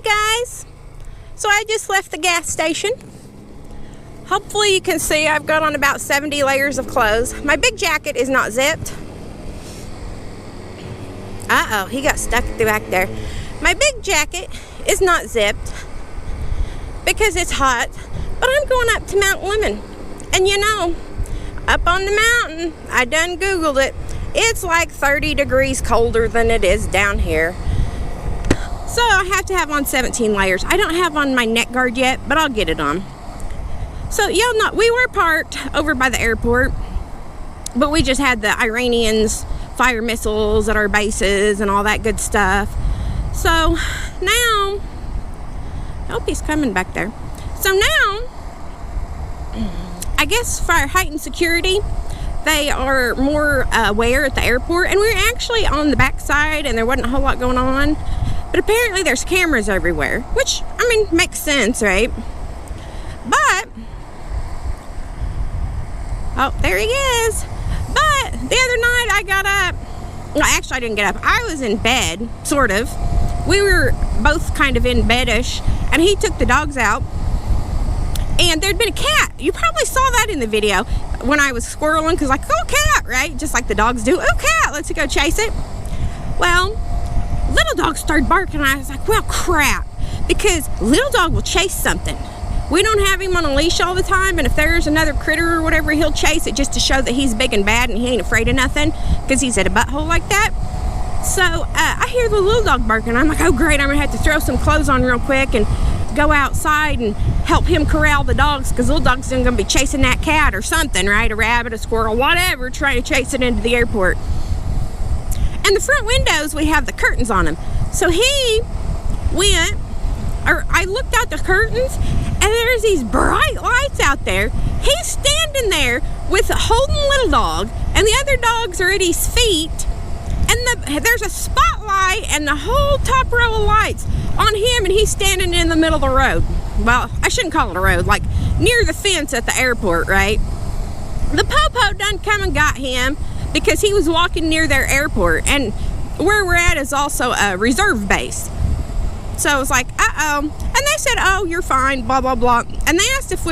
guys, so I just left the gas station. Hopefully you can see I've got on about 70 layers of clothes. My big jacket is not zipped. Uh-oh, he got stuck back there. My big jacket is not zipped because it's hot, but I'm going up to Mount Lemmon. And you know, up on the mountain, I done Googled it, it's like 30 degrees colder than it is down here. So I have to have on 17 layers. I don't have on my neck guard yet, but I'll get it on. So y'all know, we were parked over by the airport, but we just had the Iranians fire missiles at our bases and all that good stuff. So now, I hope he's coming back there. So now, I guess for heightened security, they are more aware at the airport, and we were actually on the backside and there wasn't a whole lot going on, but apparently there's cameras everywhere, which, I mean, makes sense, right? But, oh, there he is. But the other night I got up, well, actually I didn't get up, I was in bed, sort of. We were both kind of in bed-ish, and he took the dogs out, and there'd been a cat. You probably saw that in the video when I was squirreling, because like, oh, cat, right? Just like the dogs do. Oh, cat, let's go chase it. Well, little dog started barking, and I was like, well, crap, because little dog will chase something. We don't have him on a leash all the time, and if there's another critter or whatever, he'll chase it just to show that he's big and bad and he ain't afraid of nothing, because he's at a butthole like that. So I hear the little dog barking. I'm like, oh great, I'm gonna have to throw some clothes on real quick and go outside and help him corral the dogs, because little dog's gonna be chasing that cat or something, right? A rabbit, a squirrel, whatever, trying to chase it into the airport. And the front windows, we have the curtains on them. So he went, or I looked out the curtains, and there's these bright lights out there. He's standing there with holding little dog, and the other dogs are at his feet, and there's a spotlight and the whole top row of lights on him, and he's standing in the middle of the road. Well, I shouldn't call it a road, like near the fence at the airport, right? The popo done come and got him because he was walking near their airport, and where we're at is also a reserve base. So I was like, uh-oh. And they said, oh, you're fine, blah, blah, blah. And they asked if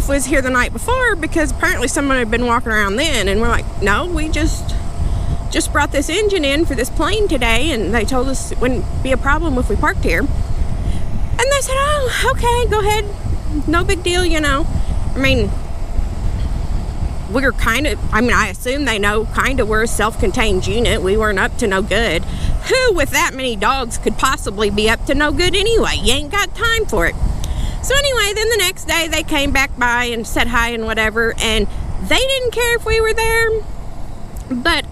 was here the night before, because apparently someone had been walking around then. And we're like, no, we just brought this engine in for this plane today, and they told us it wouldn't be a problem if we parked here. And they said, oh, okay, go ahead. No big deal, you know. I mean, we're kind of, I assume they know kind of we're a self-contained unit. We weren't up to no good. Who with that many dogs could possibly be up to no good anyway? You ain't got time for it. So anyway, then the next day they came back by and said hi and whatever, and they didn't care if we were there, but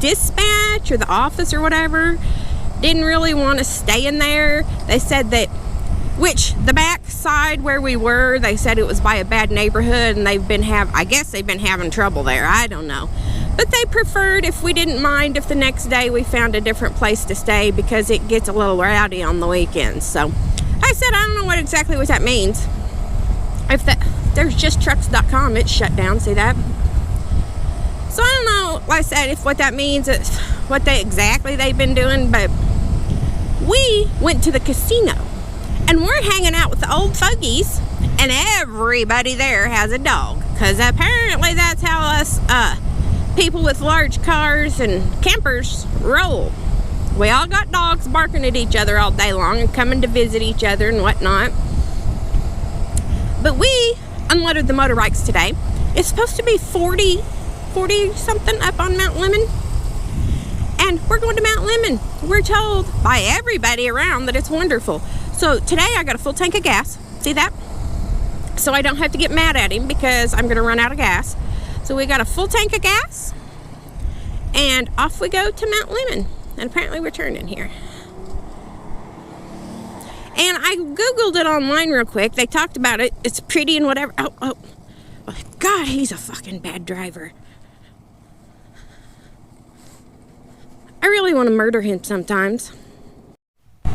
dispatch or the office or whatever didn't really want to stay in there. They said that, which the back side where we were, they said it was by a bad neighborhood, and I guess they've been having trouble there. I don't know. But they preferred, if we didn't mind, if the next day we found a different place to stay, because it gets a little rowdy on the weekends. So I said, I don't know exactly what that means. If there's just trucks.com, it's shut down, see that? So I don't know, like I said, if what that means, it's what they've been doing, but we went to the casino, and we're hanging out with the old fogies, and everybody there has a dog, because apparently that's how us people with large cars and campers roll. We all got dogs barking at each other all day long and coming to visit each other and whatnot. But we unloaded the motorbikes today. It's supposed to be 40 something up on Mount Lemmon, and we're going to Mount Lemmon. We're told by everybody around that it's wonderful. So today I got a full tank of gas, see that? So I don't have to get mad at him because I'm gonna run out of gas. So we got a full tank of gas, and off we go to Mount Lemmon. And apparently we're turning here. And I Googled it online real quick. They talked about it. It's pretty and whatever. Oh, God, he's a fucking bad driver. I really want to murder him sometimes. I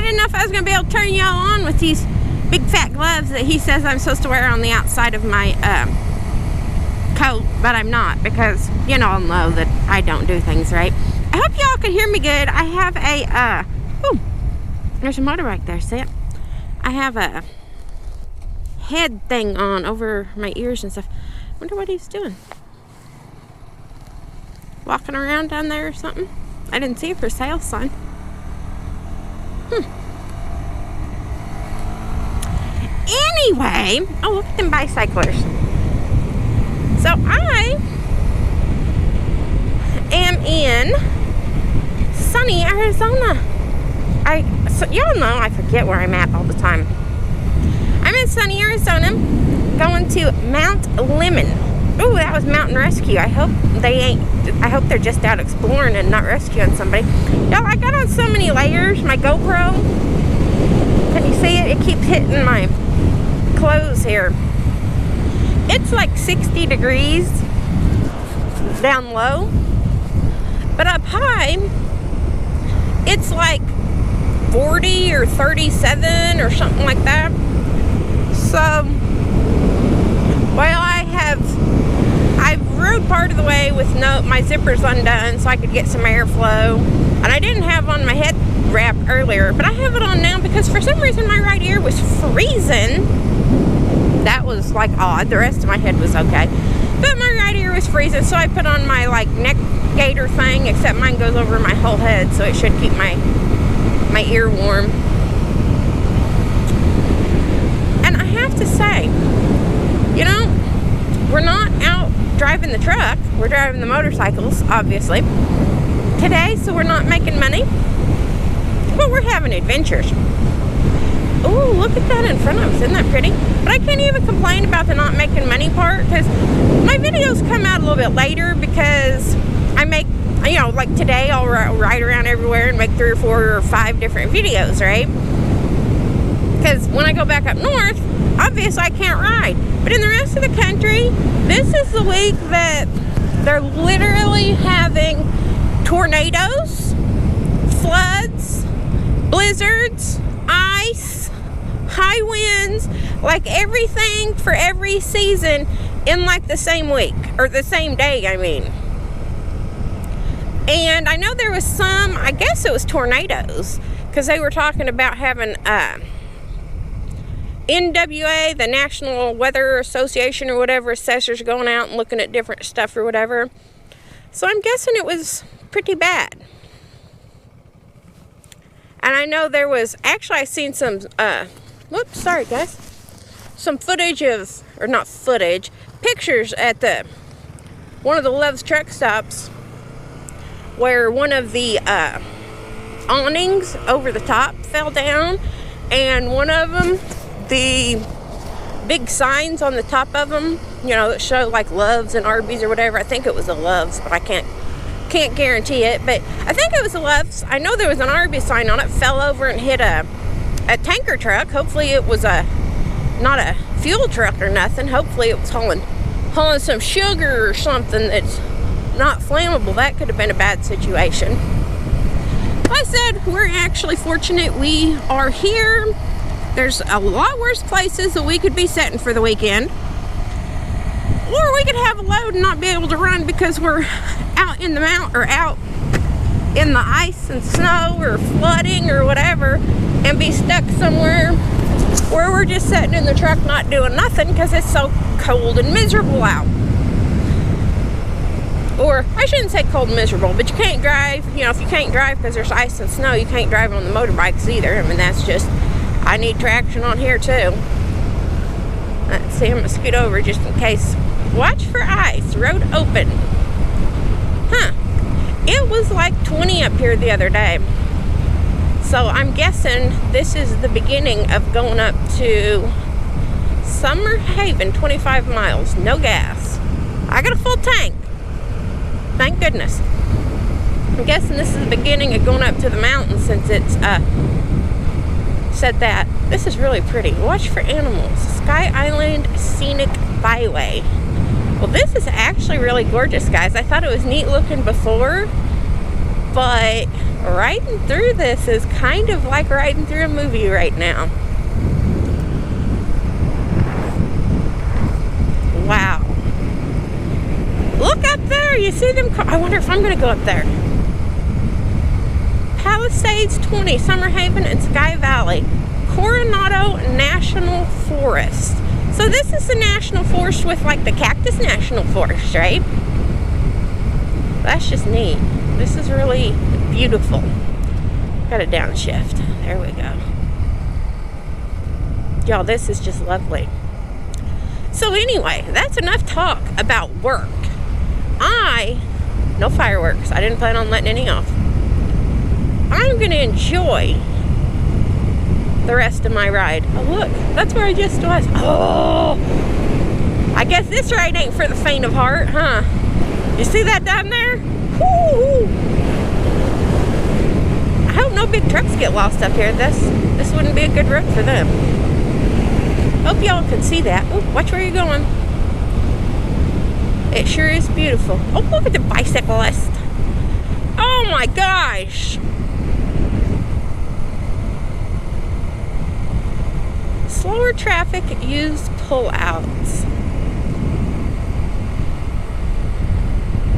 didn't know if I was going to be able to turn y'all on with these big fat gloves that he says I'm supposed to wear on the outside of my coat, but I'm not, because you all know that I don't do things right. I hope y'all can hear me good. I have a Oh, there's a motorbike there. See it? I have a head thing on over my ears and stuff. Wonder what he's doing. Walking around down there or something. I didn't see a for sale sign. Anyway, oh, look at them bicyclers. So I am in sunny Arizona. Y'all know I forget where I'm at all the time. I'm in sunny Arizona, going to Mount Lemmon. Ooh, that was mountain rescue. I hope they're just out exploring and not rescuing somebody. Y'all, I got on so many layers. My GoPro, can you see it? It keeps hitting my clothes here. It's like 60 degrees down low, but up high it's like 40 or 37 or something like that. So while I rode part of the way with my zippers undone so I could get some airflow, and I didn't have on my head wrap earlier, but I have it on now because for some reason my right ear was freezing. That was like odd. The rest of my head was okay, but my right ear was freezing, so I put on my like neck gaiter thing, except mine goes over my whole head, so it should keep my ear warm. And I have to say, you know, we're not out driving the truck, we're driving the motorcycles obviously today, so we're not making money, but we're having adventures. Oh, look at that in front of us. Isn't that pretty? But I can't even complain about the not making money part, because my videos come out a little bit later because I make, you know, like today I'll ride around everywhere and make 3 or 4 or 5 different videos, right? Because when I go back up north, obviously I can't ride. But in the rest of the country, this is the week that they're literally having tornadoes, floods, blizzards, ice, high winds, like everything for every season in like the same week, or the same day, I mean. And I know there was some, I guess it was tornadoes, because they were talking about having NWA, the National Weather Association or whatever, assessors going out and looking at different stuff or whatever. So I'm guessing it was pretty bad. And I know there was, actually I seen some, whoops, sorry guys, some footage of, or not footage, pictures at one of the Love's truck stops where one of the awnings over the top fell down, and one of them, the big signs on the top of them, you know, that show like Love's and Arby's or whatever. I think it was a Love's, but I can't guarantee it, but I think it was a Love's. I know there was an Arby's sign on it, fell over and hit a tanker truck. Hopefully it was not a fuel truck or nothing. Hopefully it was hauling some sugar or something that's not flammable. That could have been a bad situation. Like I said, we're actually fortunate we are here. There's a lot worse places that we could be setting for the weekend. Or we could have a load and not be able to run because we're out in the mountain, or out in the ice and snow or flooding or whatever, and be stuck somewhere where we're just sitting in the truck not doing nothing because it's so cold and miserable out. Or I shouldn't say cold and miserable, but you can't drive, you know, if you can't drive because there's ice and snow, you can't drive on the motorbikes either. I mean, that's just, I need traction on here too. Let's see, I'm gonna scoot over just in case. Watch for ice, road open. Huh, it was like 20 up here the other day. So I'm guessing this is the beginning of going up to Summer Haven, 25 miles, no gas. I got a full tank. Thank goodness. I'm guessing this is the beginning of going up to the mountain, since it's said that. This is really pretty. Watch for animals. Sky Island Scenic Byway. Well, this is actually really gorgeous, guys. I thought it was neat looking before, but riding through this is kind of like riding through a movie right now. Wow. Look up there. You see them? I wonder if I'm going to go up there. Palisades 20, Summerhaven and Sky Valley. Coronado National Forest. So this is the national forest with like the Cactus National Forest, right? That's just neat. This is really beautiful. Got a downshift. There we go. Y'all, this is just lovely. So anyway, that's enough talk about work. No fireworks. I didn't plan on letting any off. I'm going to enjoy the rest of my ride. Oh, look. That's where I just was. Oh! I guess this ride ain't for the faint of heart, huh? You see that down there? Woo! I hope no big trucks get lost up here. This wouldn't be a good road for them. Hope y'all can see that. Oh, watch where you're going. It sure is beautiful. Oh, look at the bicyclist. Oh my gosh. Slower traffic, use pullouts.